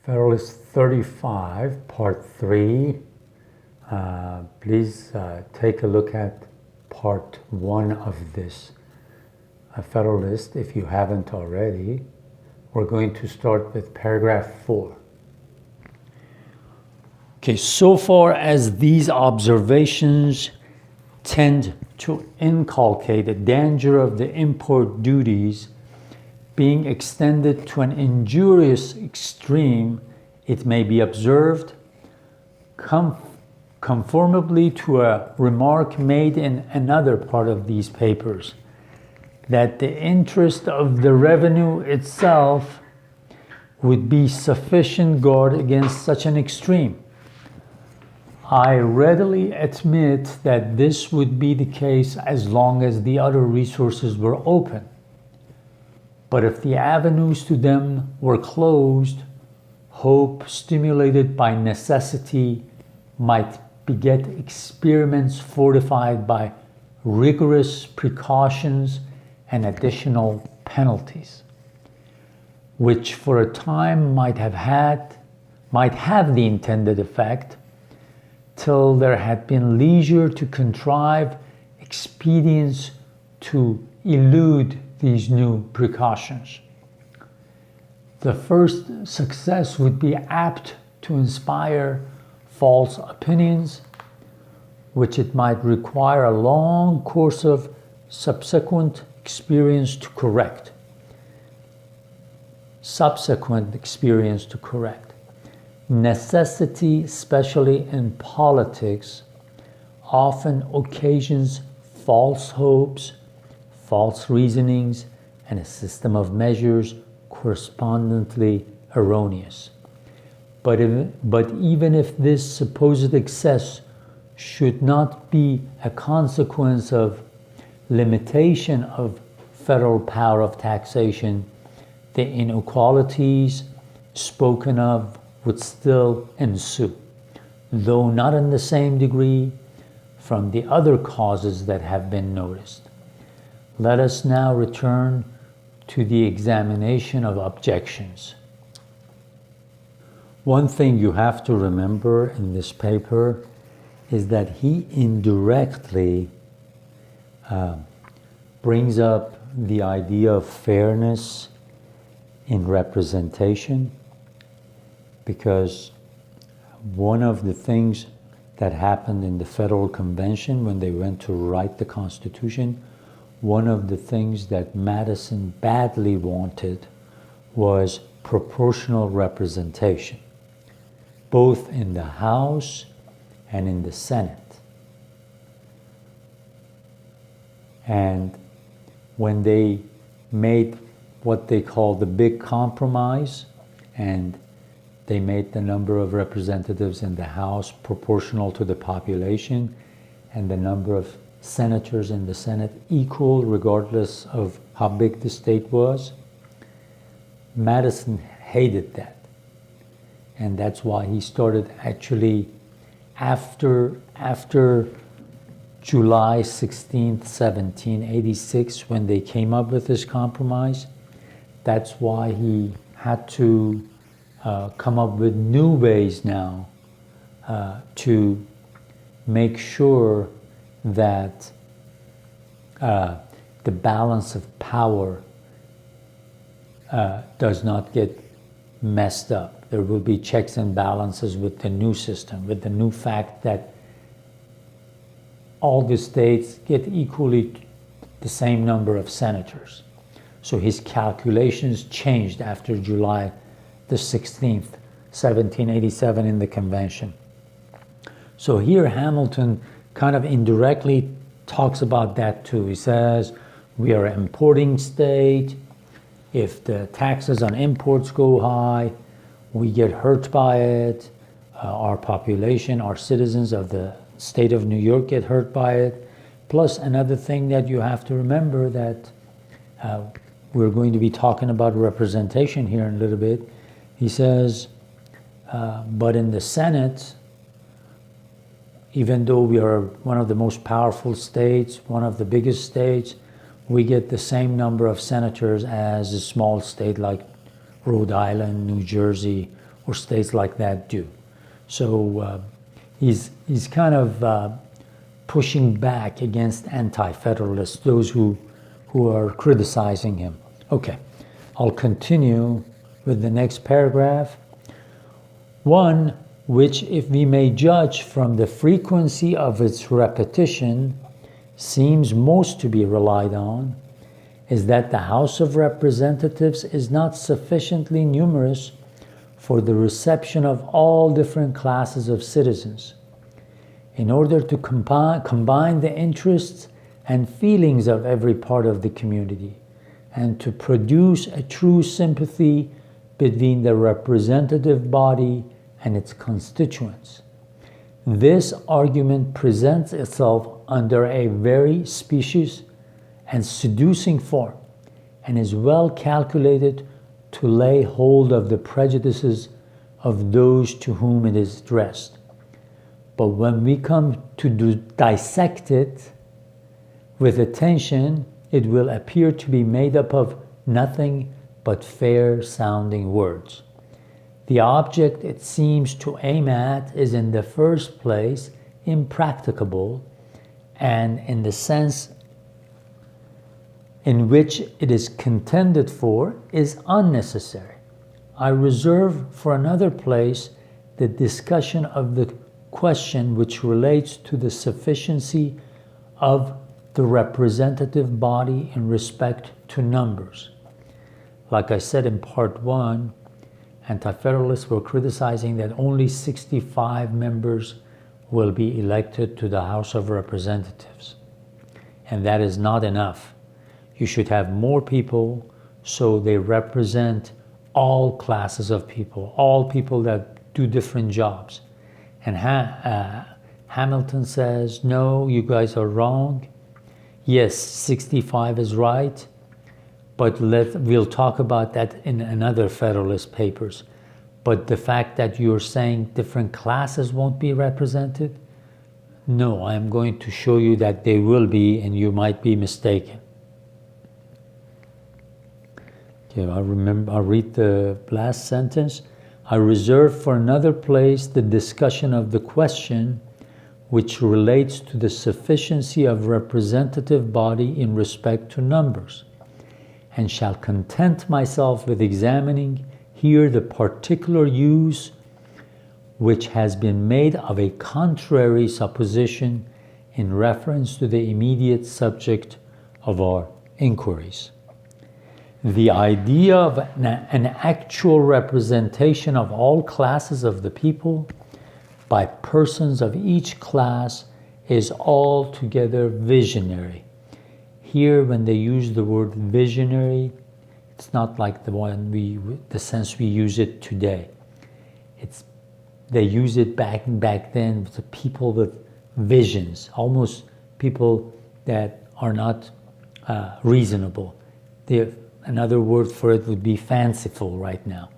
Federalist 35, Part 3. Please take a look at Part 1 of this Federalist if you haven't already. We're going to start with paragraph 4. Okay, so far as these observations tend to inculcate the danger of the import duties being extended to an injurious extreme, it may be observed, conformably to a remark made in another part of these papers, that the interest of the revenue itself would be sufficient guard against such an extreme. I readily admit that this would be the case as long as the other resources were open. But if the avenues to them were closed, hope, stimulated by necessity, might beget experiments fortified by rigorous precautions and additional penalties, which for a time might have the intended effect, till there had been leisure to contrive expedients to elude these new precautions. The first success would be apt to inspire false opinions, which it might require a long course of subsequent experience to correct. Necessity, especially in politics, often occasions false hopes, false reasonings, and a system of measures correspondently erroneous. But even if this supposed excess should not be a consequence of limitation of federal power of taxation, the inequalities spoken of would still ensue, though not in the same degree, from the other causes that have been noticed. Let us now return to the examination of objections. One thing you have to remember in this paper is that he indirectly brings up the idea of fairness in representation, because one of the things that happened in the Federal Convention when they went to write the Constitution, one of the things that Madison badly wanted was proportional representation, both in the House and in the Senate. And when they made what they call the big compromise, and they made the number of representatives in the House proportional to the population and the number of senators in the Senate equal regardless of how big the state was, Madison hated that. And that's why he started actually after July 16th, 1786, when they came up with this compromise. That's why he had to come up with new ways now to make sure that the balance of power does not get messed up. There will be checks and balances with the new system, with the new fact that all the states get equally the same number of senators. So his calculations changed after July the 16th, 1787 in the convention. So here Hamilton kind of indirectly talks about that too. He says, we are an importing state. If the taxes on imports go high, we get hurt by it. Our population, our citizens of the state of New York get hurt by it. Plus another thing that you have to remember, that we're going to be talking about representation here in a little bit. He says, but in the Senate, even though we are one of the most powerful states, one of the biggest states, we get the same number of senators as a small state like Rhode Island, New Jersey, or states like that do. So he's kind of pushing back against anti-federalists, those who are criticizing him. Okay, I'll continue with the next paragraph. One which, if we may judge from the frequency of its repetition, seems most to be relied on, is that the House of Representatives is not sufficiently numerous for the reception of all different classes of citizens. In order to combine the interests and feelings of every part of the community, and to produce a true sympathy between the representative body and its constituents. This argument presents itself under a very specious and seducing form, and is well calculated to lay hold of the prejudices of those to whom it is addressed. But when we come to dissect it with attention, it will appear to be made up of nothing but fair-sounding words. The object it seems to aim at is in the first place impracticable, and in the sense in which it is contended for is unnecessary. I reserve for another place the discussion of the question which relates to the sufficiency of the representative body in respect to numbers. Like I said in part 1, anti-federalists were criticizing that only 65 members will be elected to the House of Representatives. And that is not enough. You should have more people so they represent all classes of people, all people that do different jobs. And Hamilton says, no, you guys are wrong. Yes, 65 is right, but we'll talk about that in another Federalist Papers. But the fact that you're saying different classes won't be represented, no, I'm going to show you that they will be, and you might be mistaken. Okay, I'll read the last sentence. I reserve for another place the discussion of the question which relates to the sufficiency of representative body in respect to numbers, and shall content myself with examining here the particular use which has been made of a contrary supposition in reference to the immediate subject of our inquiries. The idea of an actual representation of all classes of the people by persons of each class is altogether visionary. Here, when they use the word visionary, it's not like the sense we use it today. They use it back then to people with visions, almost people that are not reasonable. Another word for it would be fanciful right now.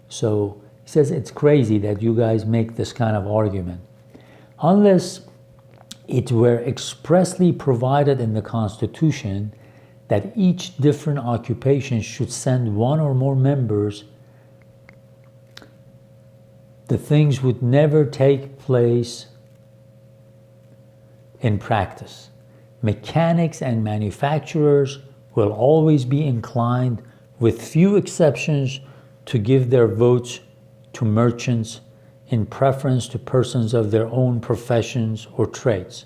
So he says it's crazy that you guys make this kind of argument. Unless it were expressly provided in the Constitution that each different occupation should send one or more members, the things would never take place in practice. Mechanics and manufacturers will always be inclined, with few exceptions, to give their votes to merchants in preference to persons of their own professions or trades.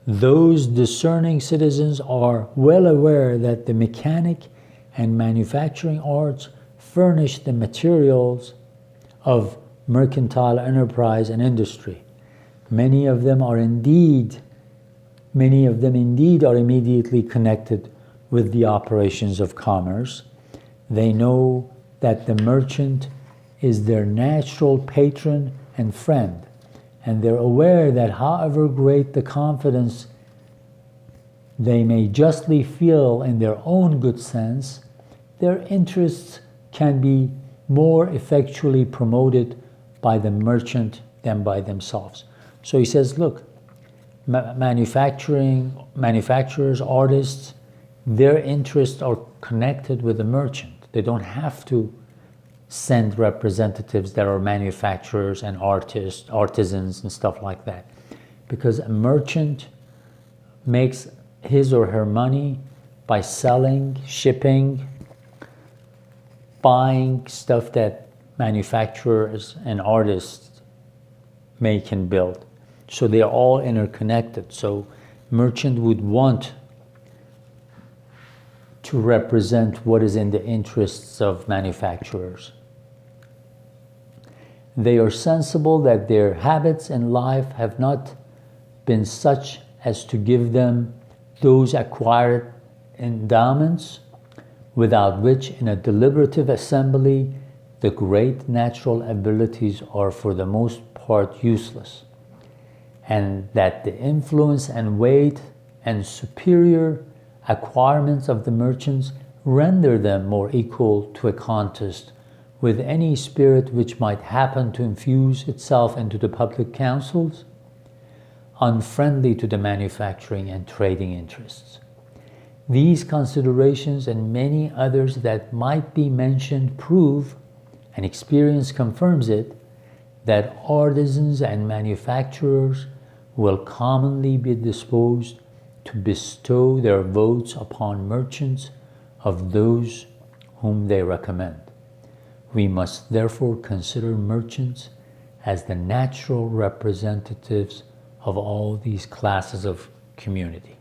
Those discerning citizens are well aware that the mechanic and manufacturing arts furnish the materials of mercantile enterprise and industry. Many of them indeed are immediately connected with the operations of commerce. They know that the merchant is their natural patron and friend, and they're aware that however great the confidence they may justly feel in their own good sense, their interests can be more effectually promoted by the merchant than by themselves. So he says, look, manufacturers, artists, their interests are connected with the merchant. They don't have to send representatives that are manufacturers and artists, artisans and stuff like that. Because a merchant makes his or her money by selling, shipping, buying stuff that manufacturers and artists make and build. So they are all interconnected. So merchant would want to represent what is in the interests of manufacturers. They are sensible that their habits in life have not been such as to give them those acquired endowments without which in a deliberative assembly the great natural abilities are for the most part useless, and that the influence and weight and superior acquirements of the merchants render them more equal to a contest with any spirit which might happen to infuse itself into the public councils, unfriendly to the manufacturing and trading interests. These considerations and many others that might be mentioned prove, and experience confirms it, that artisans and manufacturers will commonly be disposed to bestow their votes upon merchants of those whom they recommend. We must therefore consider merchants as the natural representatives of all these classes of community.